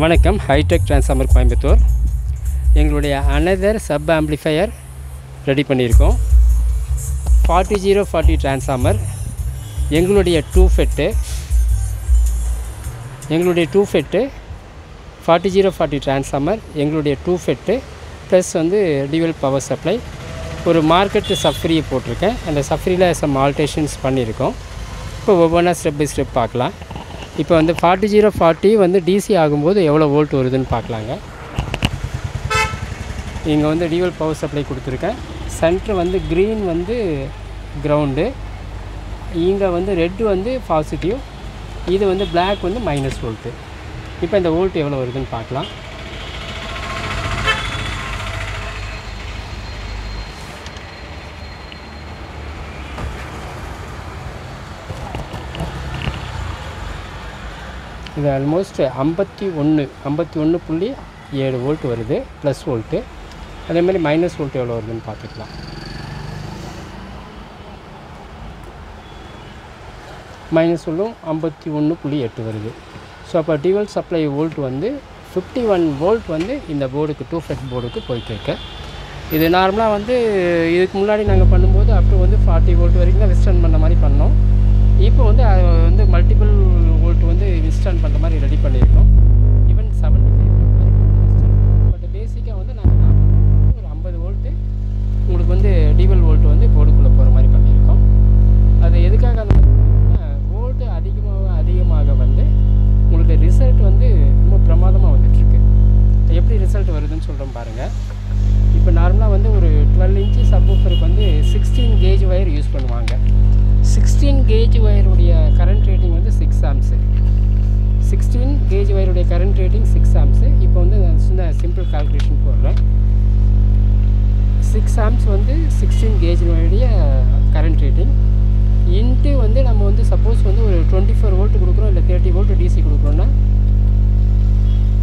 வணக்கம், hitech transformer Coimbatore. எங்களுடைய another sub amplifier ready பண்ணியிருக்கோம். 4040 டிரான்ஸ்ஃபார்மர், எங்களுடைய 2 ஃபெட்டு 4040 டிரான்ஸ்ஃபார்மர், எங்களுடைய 2 ஃபெட்டு ப்ளஸ் வந்து டியூவல் பவர் சப்ளை. ஒரு மார்க்கெட்டு சப்ஃப்ரியை போட்டிருக்கேன். அந்த சப்ஃப்ரியில் சம் ஆல்ட்ரேஷன்ஸ் பண்ணியிருக்கோம். இப்போ ஒவ்வொன்றா ஸ்டெப் பை ஸ்டெப் பார்க்கலாம். இப்போ வந்து 4040 வந்து டிசி ஆகும்போது எவ்வளோ வோல்ட் வருதுன்னு பார்க்கலாங்க. இங்கே வந்து டியூவல் பவர் சப்ளை கொடுத்துருக்கேன். சென்டர் வந்து க்ரீன் வந்து கிரவுண்டு, இங்கே வந்து ரெட்டு வந்து பாசிட்டிவ், இது வந்து பிளாக் வந்து மைனஸ் வோல்ட்டு. இப்போ இந்த வோல்ட் எவ்வளோ வருதுன்னு பார்க்கலாம். இது ஆல்மோஸ்ட் 51.7 வோல்ட் வருது, ப்ளஸ் வோல்ட்டு. அதேமாதிரி மைனஸ் வோல்ட் எவ்வளோ வருதுன்னு பார்த்துக்கலாம். மைனஸ் வோல்ட்டும் 51.8 வருது. ஸோ அப்போ டியூவல் சப்ளை வோல்ட் வந்து 51 வோல்ட் வந்து இந்த போர்டுக்கு 2 ஃபெட் போர்டுக்கு போயிட்டுருக்கு. இது நார்மலாக வந்து இதுக்கு முன்னாடி நாங்கள் பண்ணும்போது அப் டு வந்து 40 வோல்ட் வரைக்கும் தான் விஸ்டன் பண்ண மாதிரி பண்ணோம். இப்போ வந்து அது வந்து மல்டிபிள் வோல்ட் வந்து இன்ஸ்டால் பண்ணுற மாதிரி ரெடி பண்ணியிருக்கோம். ஈவன் 75 வோல்ட் வரைக்கும் இன்ஸ்டால் பண்ணுறோம். பட் பேசிக்காக வந்து நாங்கள் ஒரு 50 வோல்ட்டு உங்களுக்கு வந்து டியூவல் வோல்ட் வந்து போர்டுக்குள்ளே போகிற மாதிரி பண்ணியிருக்கோம். அது எதுக்காக அந்த மாதிரி வோல்ட்டு அதிகமாக வந்து உங்களுக்கு ரிசல்ட் வந்து ரொம்ப பிரமாதமாக வந்துட்டுருக்கு. எப்படி ரிசல்ட் வருதுன்னு சொல்கிறோம் பாருங்கள். இப்போ நார்மலாக வந்து ஒரு 12 இன்ச்சு சப்வூஃபருக்கு வந்து 16 கேஜ் ஒயர் யூஸ் பண்ணுவாங்க. 16 கேஜ் ஒயருடைய கரண்ட் ரேட்டிங் வந்து 6 ஆம்ஸு. 16 கேஜ் ஒயருடைய கரண்ட் ரேட்டிங் 6 ஆம்ஸு. இப்போ வந்து நான் சின்ன சிம்பிள் கால்குலேஷன் போடுறேன். 6 ஆம்ஸ் வந்து 16 கேஜ் ஒயருடைய கரண்ட் ரேட்டிங் இன்ட்டு வந்து நம்ம வந்து சப்போஸ் வந்து ஒரு 24 வோல்ட் கொடுக்குறோம், இல்லை 30 வோல்ட் டிசி கொடுக்குறோன்னா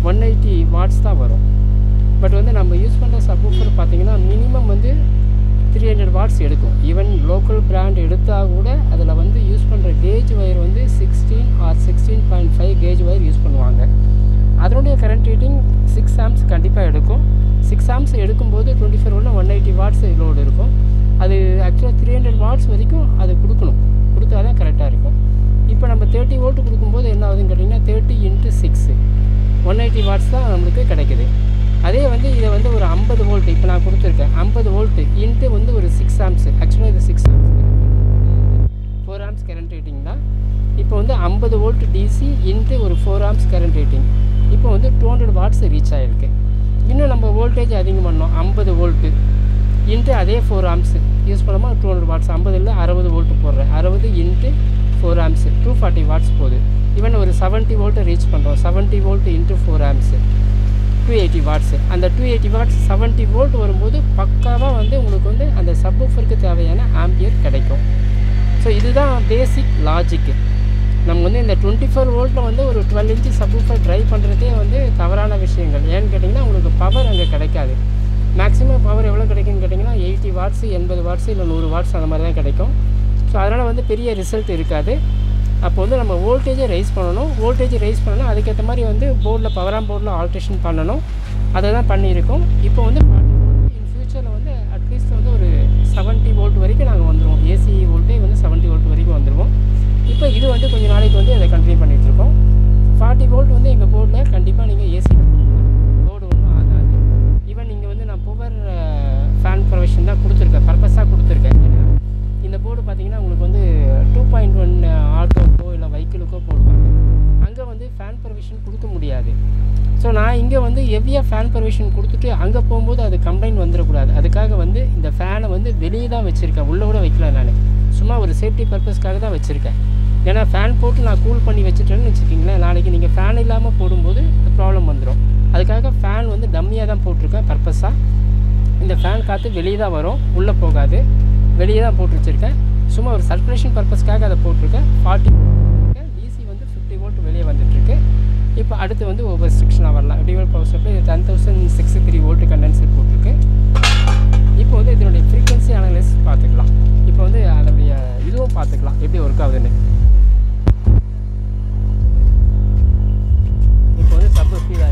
180 வாட்ஸ் தான் வரும். பட் வந்து நம்ம யூஸ் பண்ணுற சப்வூஃபர் பார்த்திங்கன்னா மினிமம் வந்து 300 வாட்ஸ் எடுக்கும். ஈவன் லோக்கல் பிராண்ட் எடுத்தால் கூட அதில் வந்து யூஸ் பண்ணுற கேஜ் ஒயர் வந்து 16 ஆர் 16.5 கேஜ் ஒயர் யூஸ் பண்ணுவாங்க. அதனுடைய கரண்ட் ரேட்டிங் 6 ஆம்ஸ் கண்டிப்பாக எடுக்கும். 6 ஆம்ஸ் எடுக்கும்போது 24 வோல்ட்டில் 180 வாட்ஸ் லோடு இருக்கும். அது ஆக்சுவலாக 300 வாட்ஸ் வரைக்கும் அது கொடுக்கணும், கொடுத்தா தான் கரெக்டாக இருக்கும். இப்போ நம்ம 30 வோல்ட் கொடுக்கும்போது என்ன ஆகுதுன்னு கேட்டிங்கன்னா 30 × 6 180 வாட்ஸ் தான் நம்மளுக்கு கிடைக்குது. அதே வந்து இதை வந்து ஒரு 50 வோல்ட் இப்போ நான் கொடுத்துருக்கேன். 50 வோல்ட்டு இன்ட்டு வந்து ஒரு 6 ஆம்ஸ். ஆக்சுவலாக இது 6 ஆம்ஸ் 4 ஆம்ஸ் கரண்ட் ரேட்டிங் தான். இப்போ வந்து 50 வோல்ட் டிசி இன்ட்டு ஒரு 4 ஆம்ஸ் கரண்ட் ரேட்டிங். இப்போ வந்து 200 வாட்ஸ் ரீச் ஆகிருக்கு. இன்னும் நம்ம வோல்டேஜ் அதிகம் பண்ணோம். 50 வோல்ட்டு இன்ட்டு அதே 4 ஆம்ஸ் யூஸ் பண்ணோமா 200 வாட்ஸ். 50 இல்லை 60 வோல்ட்டு போடுறேன். 60 இன்ட்டு 4 ஆம்ஸ் 240 வாட்ஸ் போகுது. ஈவன் ஒரு 70 வோல்ட்டை ரீச் பண்ணுறோம். 70 வோல்ட் இன்ட்டு 4 ஆம்ஸ் 280 வாட்ஸு. அந்த 280 வாட்ஸ் 70 வோல்ட் வரும்போது பக்காவாக வந்து உங்களுக்கு வந்து அந்த சப்வூஃபருக்கு தேவையான ஆம்பியர் கிடைக்கும். ஸோ இதுதான் பேசிக் லாஜிக்கு. நம்ம வந்து இந்த 24 வோல்ட்டில் வந்து ஒரு 12 இன்ச்சு சப்வூஃபர் ட்ரைவ் பண்ணுறதே வந்து தவறான விஷயங்கள். ஏன்னு கேட்டிங்கன்னா உங்களுக்கு பவர் அங்கே கிடைக்காது. மேக்ஸிமம் பவர் எவ்வளோ கிடைக்குன்னு கேட்டிங்கன்னா 80 வாட்ஸு 80 வாட்ஸு இல்லை 100 வாட்ஸ் அந்த மாதிரி தான் கிடைக்கும். ஸோ அதனால் வந்து பெரிய ரிசல்ட் இருக்காது. அப்போ வந்து நம்ம வோல்டேஜை ரைஸ் பண்ணணும். வோல்டேஜ் ரைஸ் பண்ணணும், அதுக்கேற்ற மாதிரி வந்து போர்டில் பவராம் போர்டில் ஆல்ட்ரேஷன் பண்ணணும். அதை தான் பண்ணியிருக்கோம். இப்போ வந்து 40 வோல்ட் இன் ஃபியூச்சரில் வந்து அட்லீஸ்ட் வந்து ஒரு 70 வோல்ட் வரைக்கும் நாங்கள் வந்துடுவோம். ஏசி வோல்ட்டே வந்து 70 வோல்ட் வரைக்கும் வந்துடுவோம். இப்போ இது வந்து கொஞ்சம் நாளைக்கு வந்து அதை கண்டினியூ பண்ணிகிட்ருக்கோம். 40 வோல்ட் வந்து எங்கள் போர்டில் கண்டிப்பாக நீங்கள் ஏசி போர்டு ஒன்றும் ஆகாது. ஈவன் நீங்கள் வந்து நான் பவர் ஃபேன் ப்ரொவிஷன் தான் கொடுத்துருக்கேன், பர்பஸாக கொடுத்துருக்கேன். இந்த போர்டு பார்த்திங்கன்னா உங்களுக்கு வந்து 2.1 ஆட்டோக்கோ இல்லை வெஹிக்கிளுக்கோ போடுவாங்க. அங்கே வந்து ஃபேன் பர்மிஷன் கொடுக்க முடியாது. ஸோ நான் இங்கே வந்து ஹெவியாக ஃபேன் பர்மிஷன் கொடுத்துட்டு அங்கே போகும்போது அது கம்ப்ளைண்ட் வந்துடக்கூடாது. அதுக்காக வந்து இந்த ஃபேனை வந்து வெளியே தான் வச்சுருக்கேன், உள்ளே கூட வைக்கல. நான் சும்மா ஒரு சேஃப்டி பர்பஸ்க்காக தான் வச்சுருக்கேன். ஏன்னா ஃபேன் போட்டு நான் கூல் பண்ணி வச்சுட்டேன்னு வச்சுக்கிங்களேன், நாளைக்கு நீங்கள் ஃபேன் இல்லாமல் போடும்போது ப்ராப்ளம் வந்துடும். அதுக்காக ஃபேன் வந்து டம்மியாக தான் போட்டிருக்கேன் பர்பஸாக. இந்த ஃபேன் காற்று வெளியே தான் வரும், உள்ளே போகாது. வெளியே தான் போட்டு வச்சுருக்கேன். சும்மா ஒரு சர்க்குலேஷன் பர்பஸ்க்காக அதை போட்டிருக்கேன். 40 வோல்ட் டிசி வந்து 50 வோல்ட் வெளியே வந்துட்டுருக்கு. இப்போ அடுத்து வந்து ஒவ்வொரு செக்ஷனாக வரலாம். Dual power supply 10,063 volt condenser போட்டிருக்கு. இப்போ வந்து இதனுடைய ஃப்ரீக்வன்சி அனலைசிஸ் பார்த்துக்கலாம். இப்போ வந்து அதனுடைய இதுவும் பார்த்துக்கலாம் எப்படி ஒர்க் ஆகுதுன்னு. இப்போ வந்து சப் ஸ்பீடாக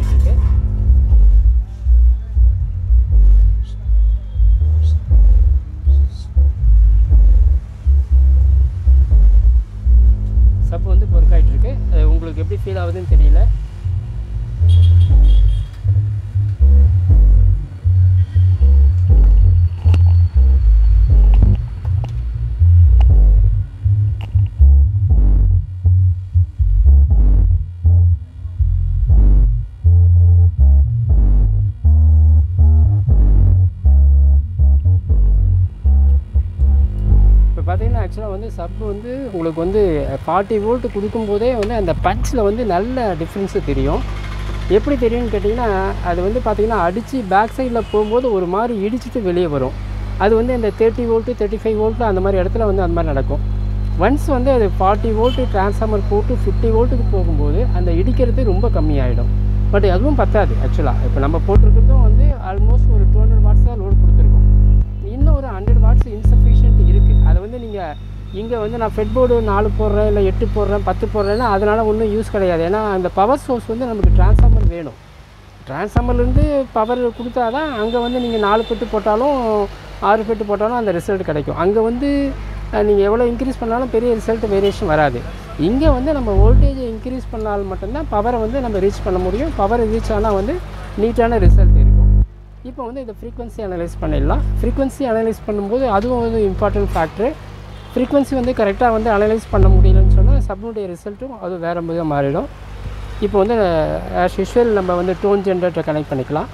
உங்களுக்கு எப்படி ஃபீல் ஆகுதுன்னு தெரியல. பார்த்தீங்கன்னா ஆக்சுவலாக வந்து சப் வந்து உங்களுக்கு வந்து 40 வோல்ட் கொடுக்கும்போதே வந்து அந்த பஞ்சில் வந்து நல்ல டிஃப்ரென்ஸு தெரியும். எப்படி தெரியும்னு கேட்டிங்கன்னா, அது வந்து பார்த்திங்கன்னா அடித்து பேக் சைடில் போகும்போது ஒரு மாதிரி இடிச்சிட்டு வெளியே வரும். அது வந்து இந்த 30 வோல்ட்டு 35 வோல்ட்டு அந்த மாதிரி இடத்துல வந்து அந்த மாதிரி நடக்கும். ஒன்ஸ் வந்து அது 40 வோல்ட்டு ட்ரான்ஸ்ஃபார்மர் போட்டு 50 வோல்ட்டுக்கு போகும்போது அந்த இடிக்கிறது ரொம்ப கம்மியாகிடும். பட் அதுவும் பத்தாது ஆக்சுவலாக. இப்போ நம்ம போட்டிருக்கிறதும் வந்து ஆல்மோஸ்ட் ஒரு 200 வாட்ஸ் தான் லோடு கொடுத்துருக்கோம். இன்னும் ஒரு 100 வாட்ஸ் இன்சஃபிஷியன்ட் இருக்குது. அதை வந்து நீங்கள் இங்கே வந்து நான் ஃபெட் போர்டு 4 போடுறேன், இல்லை 8 போடுறேன், 10 போடுறேன்னா அதனால் ஒன்றும் யூஸ் கிடையாது. ஏன்னா அந்த பவர் சோர்ஸ் வந்து நமக்கு ட்ரான்ஸ்ஃபார்மர் வேணும். ட்ரான்ஸ்ஃபார்மர்லேருந்து பவர் கொடுத்தா தான் அங்கே வந்து நீங்கள் 4 ஃபெட்டு போட்டாலும் 6 ஃபெட்டு போட்டாலும் அந்த ரிசல்ட் கிடைக்கும். அங்கே வந்து நீங்கள் எவ்வளோ இன்க்ரீஸ் பண்ணாலும் பெரிய ரிசல்ட் வேரியேஷன் வராது. இங்கே வந்து நம்ம வோல்டேஜை இன்க்ரீஸ் பண்ணால் மட்டும்தான் பவரை வந்து நம்ம ரீச் பண்ண முடியும். பவர் ரீச் ஆனால் வந்து நீட்டான ரிசல்ட் இருக்கும். இப்போ வந்து இந்த ஃப்ரீக்வன்சி அனலைஸ் பண்ணிடலாம். ஃப்ரீக்வன்சி அனலைஸ் பண்ணும்போது அதுவும் வந்து இம்பார்ட்டன்ட் ஃபேக்ட்ரு. ஃப்ரீக்வன்சி வந்து கரெக்டாக வந்து அனலைஸ் பண்ண முடியலன்னு சொன்னால் சப்னுடைய ரிசல்ட்டும் அது வேறு மாதிரி மாறிடும். இப்போ வந்து ஆஸ் யூஷுவல் நம்ம வந்து டோன் ஜென்ரேட்டரை கனெக்ட் பண்ணிக்கலாம்.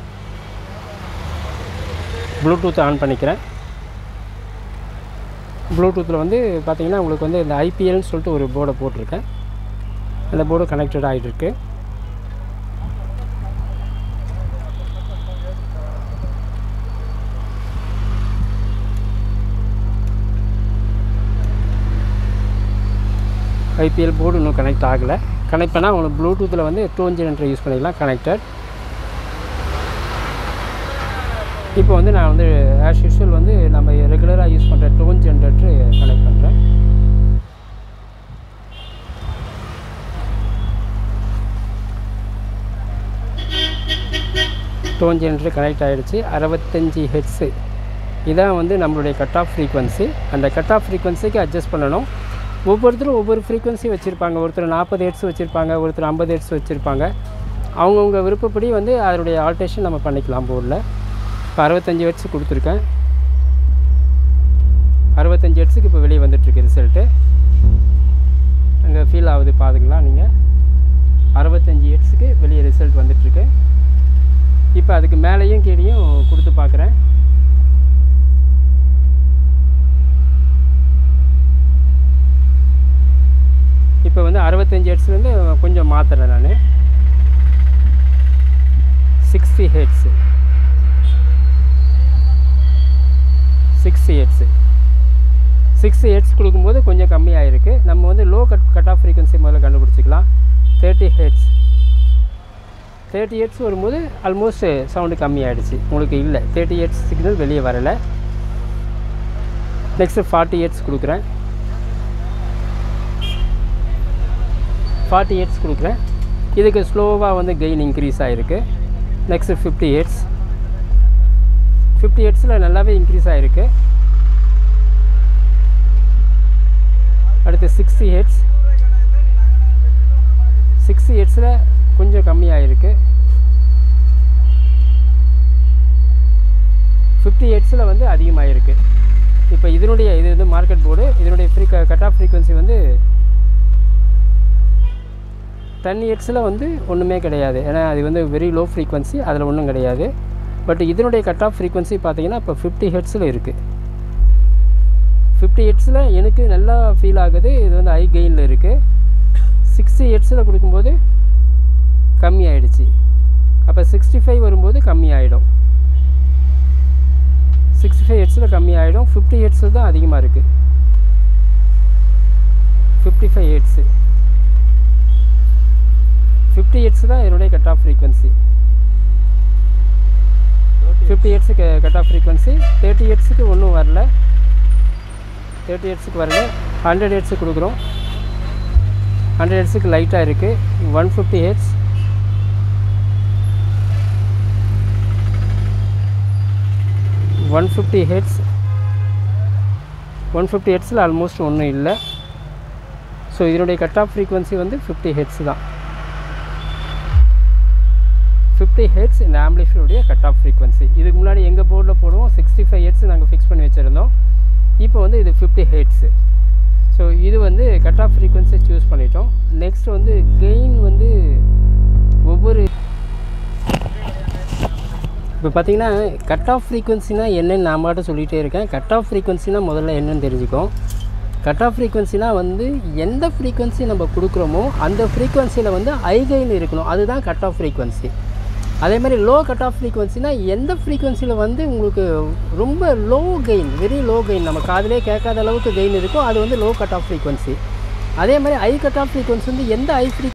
ப்ளூடூத் ஆன் பண்ணிக்கிறேன். ப்ளூடூத்தில் வந்து பார்த்திங்கன்னா உங்களுக்கு வந்து இந்த ஐபிஎல்னு சொல்லிட்டு ஒரு போர்டை போட்டிருக்கேன். அந்த போர்டு கனெக்டட் ஆகிட்டுருக்கு. ஐபிஎல் போர்டு இன்னும் கனெக்ட் ஆகலை. கனெக்ட் பண்ணால் உங்களுக்கு ப்ளூடூத்தில் வந்து டோன் ஜெனரேட்டர் யூஸ் பண்ணிக்கலாம் கனெக்டட். இப்போ வந்து நான் வந்து ஆஸ் யூஷுவல் வந்து நம்ம ரெகுலராக யூஸ் பண்ணுற டோன் ஜெனரேட்டர் கனெக்ட் பண்ணுறேன். டோன் ஜெனரேட்டர் கனெக்ட் ஆகிடுச்சு. 65 ஹெர்ட்ஸு இதான் வந்து நம்மளுடைய கட் ஆஃப் ஃப்ரீக்வன்சி. அந்த கட் ஆஃப் ஃப்ரீக்வன்சிக்கு அட்ஜஸ்ட் பண்ணணும். ஒவ்வொருத்தரும் ஒவ்வொரு ஃப்ரீக்வன்சி வச்சுருப்பாங்க. ஒருத்தர் 40 ஹெர்ட்ஸ் வச்சுருப்பாங்க, ஒருத்தர் 50 ஹெர்ட்ஸ் வச்சுருப்பாங்க. அவங்கவுங்க விருப்பப்படி வந்து அதனுடைய ஆல்ட்ரேஷன் நம்ம பண்ணிக்கலாம் போர்டில். இப்போ 65 ஹெர்ட்ஸ் கொடுத்துருக்கேன். 65 ஹெர்ட்ஸுக்கு இப்போ வெளியே வந்துட்டுருக்கு ரிசல்ட்டு. அங்கே ஃபீல் ஆகுது பாருங்களா நீங்கள். 65 ஹெர்ட்ஸுக்கு வெளியே ரிசல்ட் வந்துட்டுருக்கு. இப்போ அதுக்கு மேலேயும் கீழேயும் கொடுத்து பார்க்குறேன். இப்போ வந்து 65 ஹெர்ட்ஸ்லேருந்து கொஞ்சம் மாற்றுறேன் நான். 60 ஹெர்ட்ஸு 60 ஹெர்ட்ஸ் கொடுக்கும்போது கொஞ்சம் கம்மியாக இருக்குது. நம்ம வந்து லோ கட் ஆஃப் ஃப்ரீக்வன்சி முதல்ல கண்டுபிடிச்சிக்கலாம். 30 ஹெர்ட்ஸ் 30 ஹெர்ட்ஸ் வரும்போது ஆல்மோஸ்ட் சவுண்டு கம்மியாகிடுச்சு. உங்களுக்கு இல்லை 30 ஹெர்ட்ஸ் சிக்னல் வெளியே வரலை. நெக்ஸ்ட்டு 40 ஹெர்ட்ஸ் கொடுக்குறேன். 40 ஹெர்ட்ஸ் கொடுக்குறேன். இதுக்கு ஸ்லோவாக வந்து கெயின் இன்க்ரீஸ் ஆகிருக்கு. நெக்ஸ்ட்டு 50 ஹெர்ட்ஸ் 50 ஹெர்ட்ஸில் நல்லாவே இன்க்ரீஸ் ஆகிருக்கு. அடுத்து 60 ஹெர்ட்ஸ் 60 ஹெர்ட்ஸில் கொஞ்சம் கம்மியாகிருக்கு. 50 ஹெர்ட்ஸில் வந்து அதிகமாகிருக்கு. இப்போ இது வந்து மார்க்கெட் போர்டு. இதனுடைய கட் ஆஃப் ஃப்ரீக்வன்சி வந்து 10 ஹெர்ட்ஸில் வந்து ஒன்றுமே கிடையாது. ஏன்னா அது வந்து வெரி லோ ஃப்ரீக்வன்சி, அதில் ஒன்றும் கிடையாது. பட் இதனுடைய கட் ஆஃப் ஃப்ரீக்வன்சி பார்த்திங்கன்னா இப்போ 50 ஹெர்ட்ஸில் இருக்குது. 50 ஹெர்ட்ஸில் எனக்கு நல்லா ஃபீல் ஆகுது. இது வந்து ஹை கெயினில் இருக்குது. 60 ஹெர்ட்ஸில் கொடுக்கும்போது கம்மி ஆகிடுச்சு. அப்போ 65 வரும்போது கம்மி ஆகிடும். 65 ஹெர்ட்ஸில் கம்மி ஆகிடும். 50 ஹெர்ட்ஸில் தான் அதிகமாக இருக்குது. 55 ஹெர்ட்ஸு 50 ஹெர்ட்ஸ் தான் என்னுடைய கட் ஆஃப் ஃப்ரீக்வன்சி. 50 ஹெர்ட்ஸுக்கு கட் ஆஃப் ஃப்ரீக்வன்சி. 30 ஹெர்ட்ஸுக்கு ஒன்றும் வரல. 30 ஹெர்ட்ஸுக்கு வரல. 100 ஹெர்ட்ஸுக்கு கொடுக்குறோம். 100 ஹெர்ட்ஸுக்கு லைட்டாக இருக்குது. 150 ஹெர்ட்ஸ் 150 ஹெர்ட்ஸ் 150 ஹெர்ட்ஸில் ஆல்மோஸ்ட் ஒன்றும் இல்லை. ஸோ இதனுடைய கட் ஆஃப் ஃப்ரீக்வன்சி வந்து 50 ஹெர்ட்ஸ் தான். 50 ஹெர்ட்ஸ் இந்த ஆம்பிளிஃபையருடைய கட் ஆஃப் ஃப்ரீக்வன்சி. இதுக்கு முன்னாடி எங்கள் போர்டில் போடுவோம் 65 ஹெர்ட்ஸ் நாங்கள் ஃபிக்ஸ் பண்ணி வச்சுருந்தோம். இப்போ வந்து இது 50 ஹெர்ட்ஸு. ஸோ இது வந்து கட் ஆஃப் ஃப்ரீக்வன்சி சூஸ் பண்ணிட்டோம். நெக்ஸ்ட் வந்து கெயின் வந்து ஒவ்வொரு இப்போ பார்த்திங்கன்னா கட் ஆஃப் ஃப்ரீக்வன்சினா என்னென்னு நான் மட்டும் சொல்லிகிட்டே இருக்கேன். கட் ஆஃப் ஃப்ரீக்வன்சினா முதல்ல என்னென்னு தெரிஞ்சுக்கோம். கட் ஆஃப் ஃப்ரீக்வன்சினா வந்து எந்த ஃப்ரீக்வன்சி நம்ம கொடுக்குறோமோ அந்த ஃப்ரீக்வன்சியில் வந்து ஹை கெயின் இருக்கணும், அதுதான் கட் ஆஃப் ஃப்ரீக்வன்சி. அதே மாதிரி லோ கட் ஆஃப் ஃப்ரீக்வன்சினா எந்த ஃப்ரீக்வன்சியில் வந்து உங்களுக்கு ரொம்ப low gain, very low gain, நம்ம காதிலே கேட்காத அளவுக்கு கெயின் இருக்கோ அது வந்து லோ கட் ஆஃப் ஃப்ரீக்வன்சி. அதே மாதிரி ஹை கட் ஆஃப் ஃப்ரீக்வன்சி வந்து எந்த ஹை